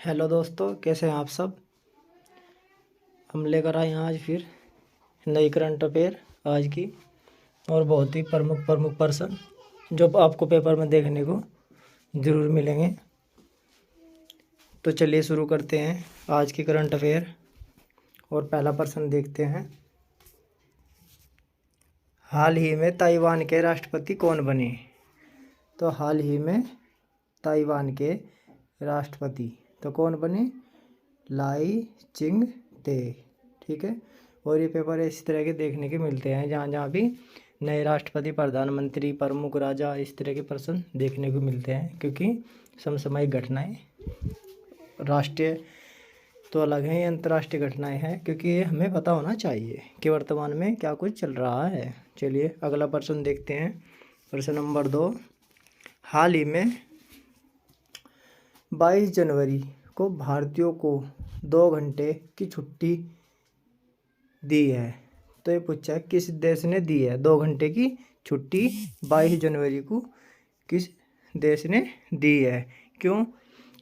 Hello दोस्तों, कैसे हैं आप सब। हम लेकर आए हैं आज फिर नई करंट अफेयर आज की, और बहुत ही प्रमुख प्रमुख पर्सन जो आपको पेपर में देखने को ज़रूर मिलेंगे। तो चलिए शुरू करते हैं आज की करंट अफेयर। और पहला पर्सन देखते हैं। हाल ही में ताइवान के राष्ट्रपति कौन बने। तो हाल ही में ताइवान के राष्ट्रपति तो कौन बने, लाई चिंग ते। ठीक है। और ये पेपर इस तरह के देखने के मिलते हैं जहाँ जहाँ भी नए राष्ट्रपति, प्रधानमंत्री, प्रमुख राजा, इस तरह के पर्सन देखने को मिलते हैं, क्योंकि समसामयिक घटनाएं राष्ट्रीय तो अलग हैं, अंतर्राष्ट्रीय घटनाएं हैं, क्योंकि ये हमें पता होना चाहिए कि वर्तमान में क्या कुछ चल रहा है। चलिए अगला प्रश्न देखते हैं। प्रश्न नंबर 2। हाल ही में 22 जनवरी को भारतीयों को 2 घंटे की छुट्टी दी है। तो ये पूछा है किस देश ने दी है 2 घंटे की छुट्टी 22 जनवरी को किस देश ने दी है। क्यों?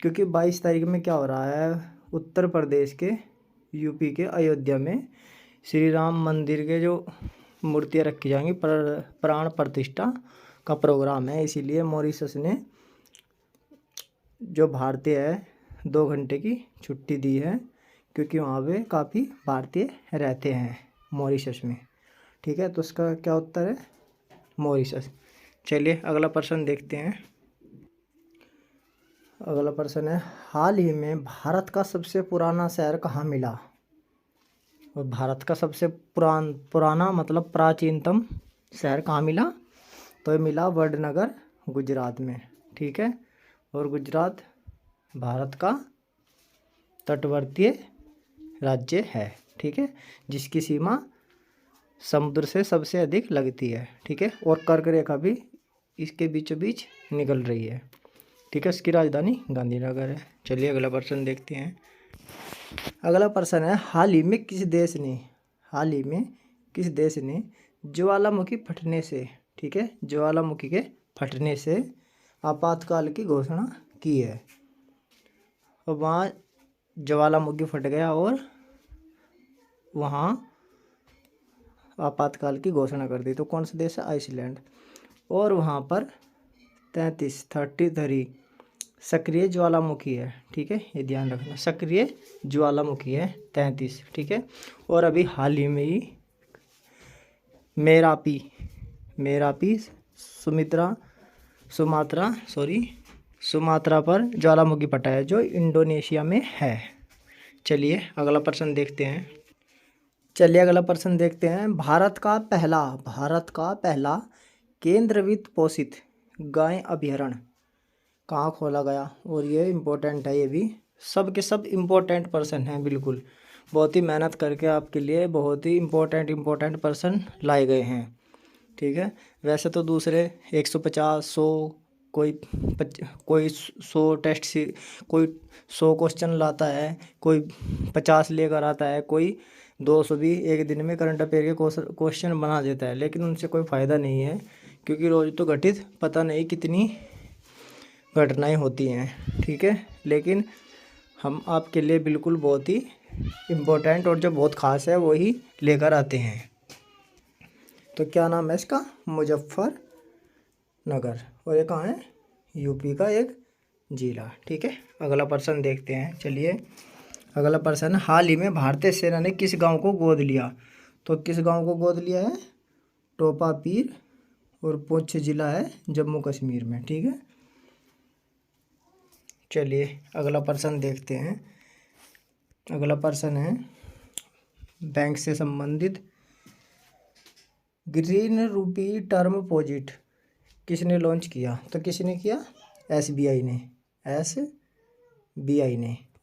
क्योंकि 22 तारीख में क्या हो रहा है, उत्तर प्रदेश के यूपी के अयोध्या में श्री राम मंदिर के जो मूर्तियाँ रखी जाएंगी, प्राण प्रतिष्ठा का प्रोग्राम है। इसीलिए मॉरिशस ने जो भारतीय है 2 घंटे की छुट्टी दी है, क्योंकि वहाँ पे काफ़ी भारतीय रहते हैं मॉरिशस में। ठीक है, तो उसका क्या उत्तर है, मॉरिशस। चलिए अगला प्रश्न देखते हैं। अगला प्रश्न है, हाल ही में भारत का सबसे पुराना शहर कहाँ मिला। और भारत का सबसे पुराना मतलब प्राचीनतम शहर कहाँ मिला, तो ये मिला वडनगर, गुजरात में। ठीक है। और गुजरात भारत का तटवर्ती राज्य है। ठीक है, जिसकी सीमा समुद्र से सबसे अधिक लगती है। ठीक है, और कर्क रेखा भी इसके बीचों बीच निकल रही है। ठीक है, इसकी राजधानी गांधीनगर है। चलिए अगला प्रश्न देखते हैं। अगला प्रश्न है, हाल ही में किस देश ने ज्वालामुखी फटने से, ठीक है, ज्वालामुखी के फटने से आपातकाल की घोषणा की है। और वहाँ ज्वालामुखी फट गया और वहाँ आपातकाल की घोषणा कर दी। तो कौन सा देश है, आइसलैंड। और वहाँ पर 33 सक्रिय ज्वालामुखी है। ठीक है, ये ध्यान रखना, सक्रिय ज्वालामुखी है 33। ठीक है। और अभी हाल ही में ही मेरापी सुमात्रा पर ज्वालामुखी फटा है, जो इंडोनेशिया में है। चलिए अगला प्रश्न देखते हैं। भारत का पहला केंद्र वित्त पोषित गाय अभयारण्य कहाँ खोला गया। और ये इम्पोर्टेंट है, ये भी सब के सब इम्पोर्टेंट पर्सन हैं, बिल्कुल बहुत ही मेहनत करके आपके लिए बहुत ही इम्पोर्टेंट पर्सन लाए गए हैं। ठीक है, वैसे तो दूसरे 150 100 कोई 100 टेस्ट से कोई 100 क्वेश्चन लाता है, कोई 50 लेकर आता है, कोई 200 भी एक दिन में करंट अफेयर के क्वेश्चन बना देता है, लेकिन उनसे कोई फ़ायदा नहीं है, क्योंकि रोज़ तो घटित पता नहीं कितनी घटनाएं होती हैं। ठीक है, लेकिन हम आपके लिए बिल्कुल बहुत ही इम्पोर्टेंट और जो बहुत ख़ास है वही लेकर आते हैं। तो क्या नाम है इसका, मुजफ्फरनगर। और ये कहाँ है, यूपी का एक जिला। ठीक है, अगला प्रश्न देखते हैं। चलिए अगला प्रश्न, हाल ही में भारतीय सेना ने किस गांव को गोद लिया। तो किस गांव को गोद लिया है, टोपा पीर, और पुंछ जिला है जम्मू कश्मीर में। ठीक है। चलिए अगला प्रश्न देखते हैं। अगला प्रश्न है, बैंक से संबंधित ग्रीन रूपी टर्म डिपॉजिट किसने लॉन्च किया। तो किसने किया, एसबीआई ने।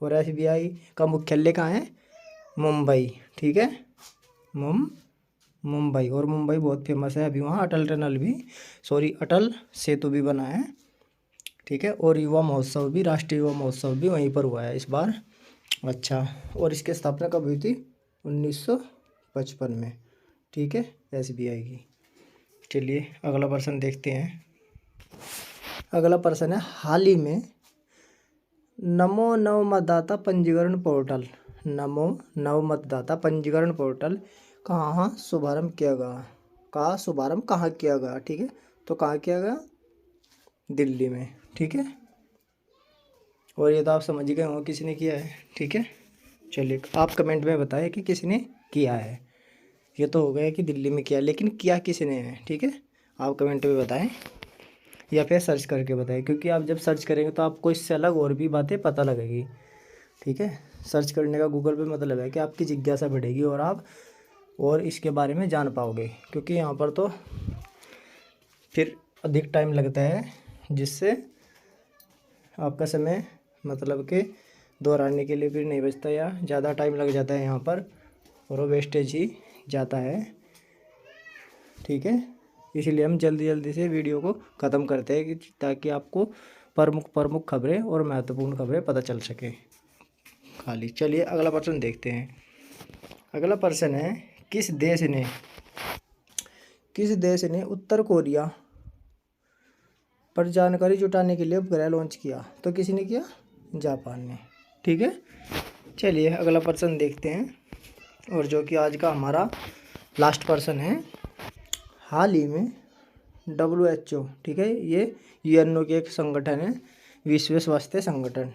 और एसबीआई का मुख्यालय कहाँ है, मुंबई। ठीक है, मुंबई। और मुंबई बहुत फेमस है, अभी वहाँ अटल सेतु भी बना है। ठीक है, और युवा महोत्सव भी, राष्ट्रीय युवा महोत्सव भी वहीं पर हुआ है इस बार। अच्छा, और इसकी स्थापना कब हुई थी, 1955 में। ठीक है, एसबीआई की। चलिए अगला प्रश्न देखते हैं। अगला प्रश्न है, हाल ही में नमो नव मतदाता पंजीकरण पोर्टल, नमो नव मतदाता पंजीकरण पोर्टल कहाँ शुभारंभ किया गया, का शुभारंभ कहाँ किया गया, ठीक है। तो कहाँ किया गया, दिल्ली में, ठीक है। और ये तो आप समझ गए हो किसने किया है, ठीक है। चलिए आप कमेंट में बताएं कि किसने किया है। ये तो हो गया कि दिल्ली में किया, लेकिन किया किसने है, ठीक है। आप कमेंट में बताएं या फिर सर्च करके बताएं, क्योंकि आप जब सर्च करेंगे तो आपको इससे अलग और भी बातें पता लगेगी, ठीक है। सर्च करने का गूगल पे मतलब है कि आपकी जिज्ञासा बढ़ेगी और आप और इसके बारे में जान पाओगे, क्योंकि यहाँ पर तो फिर अधिक टाइम लगता है, जिससे आपका समय मतलब कि दोहराने के लिए फिर नहीं बचता, या ज़्यादा टाइम लग जाता है यहाँ पर और वो वेस्टेज ही जाता है, ठीक है। इसीलिए हम जल्दी जल्दी से वीडियो को ख़त्म करते हैं कि ताकि आपको प्रमुख प्रमुख खबरें और महत्वपूर्ण खबरें पता चल सके खाली। चलिए अगला प्रश्न देखते हैं। अगला प्रश्न है, किस देश ने उत्तर कोरिया पर जानकारी जुटाने के लिए उपग्रह लॉन्च किया। तो किसी ने किया, जापान ने, ठीक है। चलिए अगला प्रश्न देखते हैं, और जो कि आज का हमारा लास्ट प्रश्न है। हाल ही में WHO, ठीक है, ये UNO के एक संगठन है, विश्व स्वास्थ्य संगठन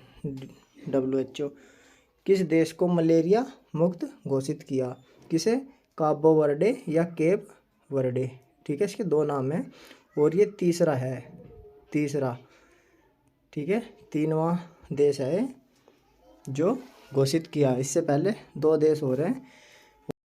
WHO, किस देश को मलेरिया मुक्त घोषित किया। किसे, काबो वर्डे या केप वर्डे, ठीक है। इसके दो नाम हैं और ये तीसरा है, ठीक है, 3वां देश है जो घोषित किया। इससे पहले 2 देश हो रहे हैं